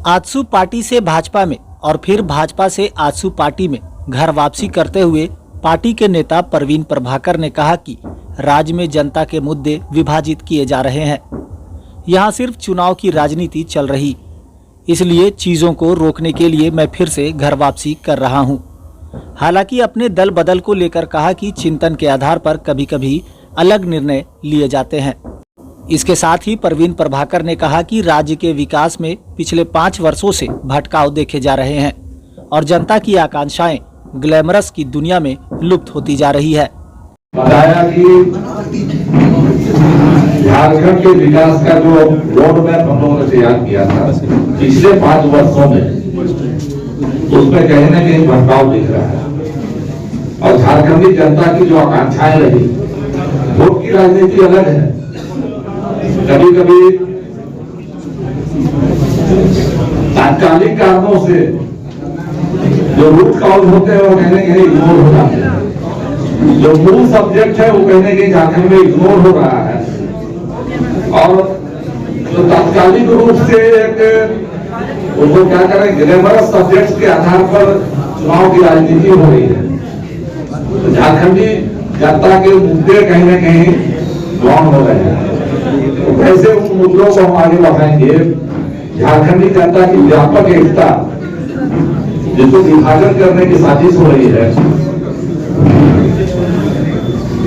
AJSU party से भाजपा में और फिर भाजपा से आजसू पार्टी में घर वापसी करते हुए पार्टी के नेता परवीन प्रभाकर ने कहा कि राज्य में जनता के मुद्दे विभाजित किए जा रहे हैं। यहाँ सिर्फ चुनाव की राजनीति चल रही, इसलिए चीजों को रोकने के लिए मैं फिर से घर वापसी कर रहा हूँ। हालांकि अपने दल बदल को लेकर कहा कि चिंतन के आधार पर कभी कभी अलग निर्णय लिए जाते हैं। इसके साथ ही परवीन प्रभाकर ने कहा कि राज्य के विकास में पिछले 5 वर्षों से भटकाव देखे जा रहे हैं और जनता की आकांक्षाएं ग्लैमरस की दुनिया में लुप्त होती जा रही है। बताया कि झारखंड के विकास का जो रोड मैप हम लोगों ने तैयार किया था पिछले 5 वर्षों में, उसमें कहीं न कहीं भटकाव दिख रहा है और झारखंडी जनता की जो आकांक्षाएं रही, वोट की राजनीति अलग है। कभी कभी तात्कालिक कारणों से जो रूट कॉज होते हैं वो कहीं न कहीं इग्नोर हो जाते हैं। जो मूल सब्जेक्ट है वो कहीं न कहीं झारखंड में इग्नोर हो रहा है और जो तात्कालिक रूप से एक उसको क्या करें ग्लैमरस सब्जेक्ट के आधार पर चुनाव की राजनीति हो रही है। तो झारखंडी जनता के मुद्दे कहीं न कहीं गौण हो रहे हैं। तो कैसे उन मुद्दों को हम आगे बढ़ाएंगे? झारखंडी जनता की व्यापक एकता जिसको विभाजन करने की साजिश हो रही है,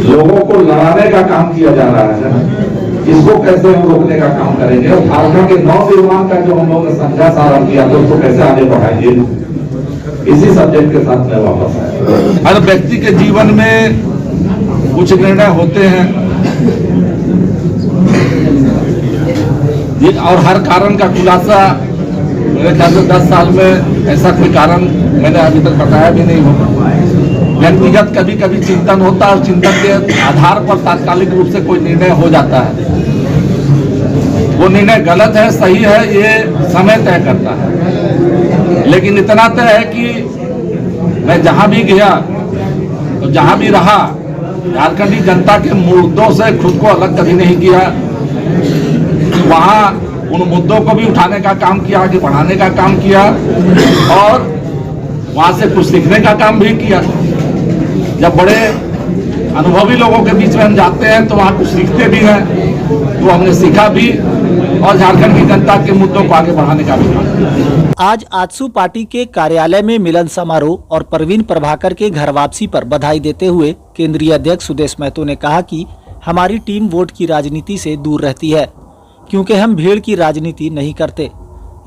लोगों को लड़ाने का काम किया जा रहा है, इसको कैसे हम रोकने का काम करेंगे? और झारखंड के नवनिर्माण का जो हम लोगों ने संख्या सारण किया तो उसको कैसे आगे बढ़ाएंगे? इसी सब्जेक्ट के साथ मैं वापस आया। हर व्यक्ति के जीवन में कुछ निर्णय होते हैं और हर कारण का खुलासा मेरे ख्याल से 10 साल में ऐसा कोई कारण मैंने अभी तक बताया भी नहीं होगा। व्यक्तिगत कभी कभी चिंतन होता है और चिंतन के आधार पर तात्कालिक रूप से कोई निर्णय हो जाता है। वो निर्णय गलत है सही है ये समय तय करता है, लेकिन इतना तय है कि मैं जहां भी गया तो जहां भी रहा झारखंडी जनता के मुद्दों से खुद को अलग कभी नहीं किया। वहां उन मुद्दों को भी उठाने का काम किया, आगे बढ़ाने का काम किया और वहां से कुछ सीखने का काम भी किया। जब बड़े अनुभवी लोगों के बीच में हम जाते हैं तो वहां कुछ सीखते भी हैं, तो हमने सीखा भी और झारखंड की जनता के मुद्दों को आगे बढ़ाने का भी काम किया। आज आजसू पार्टी के कार्यालय में मिलन समारोह और परवीन प्रभाकर के घर वापसी पर बधाई देते हुए केंद्रीय अध्यक्ष सुदेश महतो ने कहा कि हमारी टीम वोट की राजनीति से दूर रहती है क्योंकि हम भीड़ की राजनीति नहीं करते।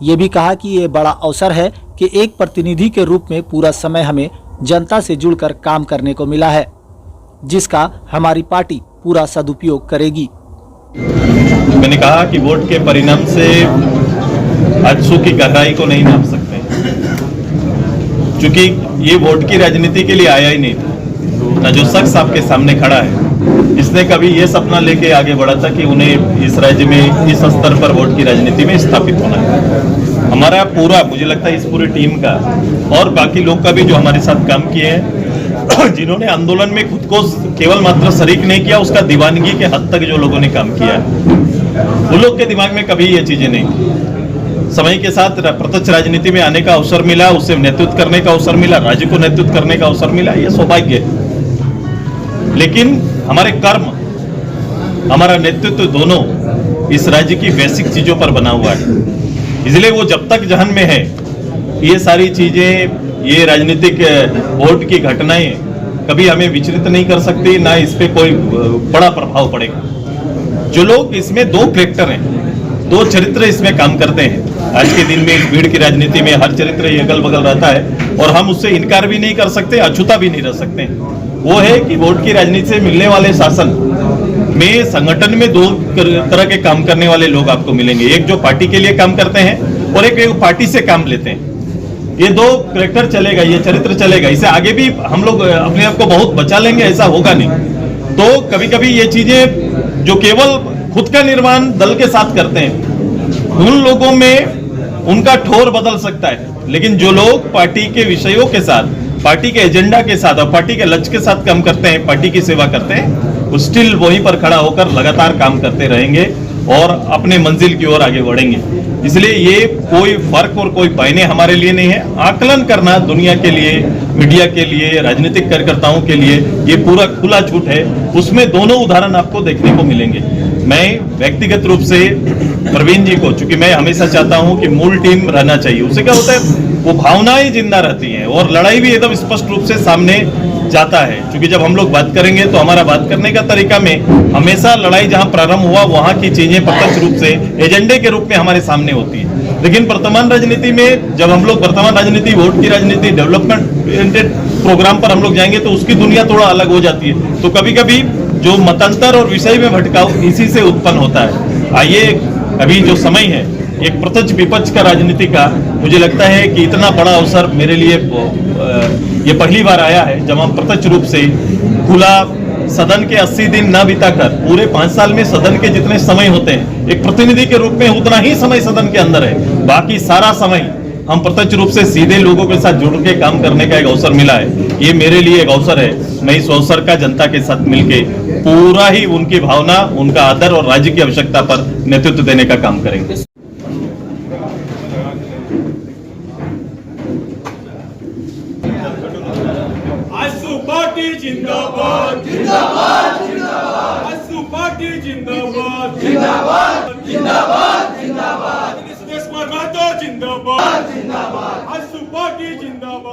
ये भी कहा कि ये बड़ा अवसर है कि एक प्रतिनिधि के रूप में पूरा समय हमें जनता से जुड़कर काम करने को मिला है, जिसका हमारी पार्टी पूरा सदुपयोग करेगी। मैंने कहा कि वोट के परिणाम से आजसू की गहराई को नहीं नाप सकते, क्योंकि ये वोट की राजनीति के लिए आया ही नहीं था। जो शख्स आपके सामने खड़ा है इसने कभी ये सपना लेके आगे बढ़ा था कि उन्हें इस राज्य में इस स्तर पर वोट की राजनीति में स्थापित होना है। हमारा पूरा, मुझे लगता है इस पूरी टीम का और बाकी लोग का भी जो हमारे साथ काम किए हैं, जिन्होंने आंदोलन में खुद को केवल मात्र शरीक नहीं किया, उसका दीवानगी के हद तक जो लोगों ने काम किया, वो लोग के दिमाग में कभी ये चीजें नहीं थी। समय के साथ प्रत्यक्ष राजनीति में आने का अवसर मिला, उससे नेतृत्व करने का अवसर मिला, राज्य को नेतृत्व करने का अवसर मिला, ये सौभाग्य है। लेकिन हमारे कर्म, हमारा नेतृत्व दोनों इस राज्य की बेसिक चीजों पर बना हुआ है। इसलिए वो जब तक जहन में है, ये सारी चीजें, ये राजनीतिक वोट की घटनाएं कभी हमें विचलित नहीं कर सकती, ना इस पे कोई बड़ा प्रभाव पड़ेगा। जो लोग इसमें 2 कैरेक्टर हैं, 2 चरित्र इसमें काम करते हैं। आज के दिन में इस भीड़ की राजनीति में हर चरित्र अगल बगल रहता है और हम उससे इनकार भी नहीं कर सकते, अछूता भी नहीं रह सकते। वो है कि वोट की राजनीति से मिलने वाले शासन में संगठन में 2 तरह के काम करने वाले लोग आपको मिलेंगे। एक जो पार्टी के लिए काम करते हैं और एक पार्टी से काम लेते हैं। ये 2 कैरेक्टर चलेगा, ये चरित्र चलेगा। इसे आगे भी हम लोग अपने आप को बहुत बचा लेंगे ऐसा होगा नहीं। तो कभी कभी ये चीजें जो केवल खुद का निर्माण दल के साथ करते हैं, उन लोगों में उनका ठोर बदल सकता है, लेकिन जो लोग पार्टी के विषयों के साथ, पार्टी के एजेंडा के साथ और पार्टी के लक्ष्य के साथ काम करते हैं, पार्टी की सेवा करते हैं, वो स्टिल वहीं पर खड़ा होकर लगातार काम करते रहेंगे और अपने मंजिल की ओर आगे बढ़ेंगे। इसलिए ये कोई फर्क और कोई पैने हमारे लिए नहीं है। आकलन करना दुनिया के लिए, मीडिया के लिए, राजनीतिक कार्यकर्ताओं के लिए ये पूरा खुला झूठ है। उसमें दोनों उदाहरण आपको देखने को मिलेंगे। मैं व्यक्तिगत रूप से प्रवीण जी को, चूंकि मैं हमेशा चाहता हूं कि मूल टीम रहना चाहिए, उससे क्या होता है वो भावनाएं जिंदा रहती हैं और लड़ाई भी एकदम स्पष्ट रूप से सामने जाता है। क्योंकि जब हम लोग बात करेंगे तो हमारा बात करने का तरीका में हमेशा लड़ाई जहां प्रारंभ हुआ वहां की चीजें प्रत्यक्ष रूप से एजेंडे के रूप में हमारे सामने होती है। लेकिन वर्तमान राजनीति में जब हम लोग वर्तमान राजनीति, वोट की राजनीति, डेवलपमेंट प्रोग्राम पर हम लोग जाएंगे तो उसकी दुनिया थोड़ा अलग हो जाती है। तो कभी कभी जो मतांतर और विषय में भटकाव इसी से उत्पन्न होता है। आइए अभी जो समय है एक प्रत्यक्ष विपक्ष का राजनीति का, मुझे लगता है कि इतना बड़ा अवसर मेरे लिए ये पहली बार आया है जब हम प्रत्यक्ष रूप से खुला सदन के 80 दिन न बिताकर पूरे 5 साल में सदन के जितने समय होते हैं एक प्रतिनिधि के रूप में उतना ही समय सदन के अंदर है, बाकी सारा समय हम प्रत्यक्ष रूप से सीधे लोगों के साथ जुड़ के काम करने का एक अवसर मिला है। ये मेरे लिए एक अवसर है। मैं इस अवसर का जनता के साथ मिलके पूरा ही उनकी भावना, उनका आदर और राज्य की आवश्यकता पर नेतृत्व देने का काम करेंगे। आजसू पार्टी जिंदाबाद जिंदाबाद जिंदाबाद, आजसू पार्टी जिंदाबाद जिंदाबाद जिंदाबाद जिंदाबाद, देशपाल महतो जिंदाबाद जिंदाबाद, आजसू पार्टी जिंदाबाद।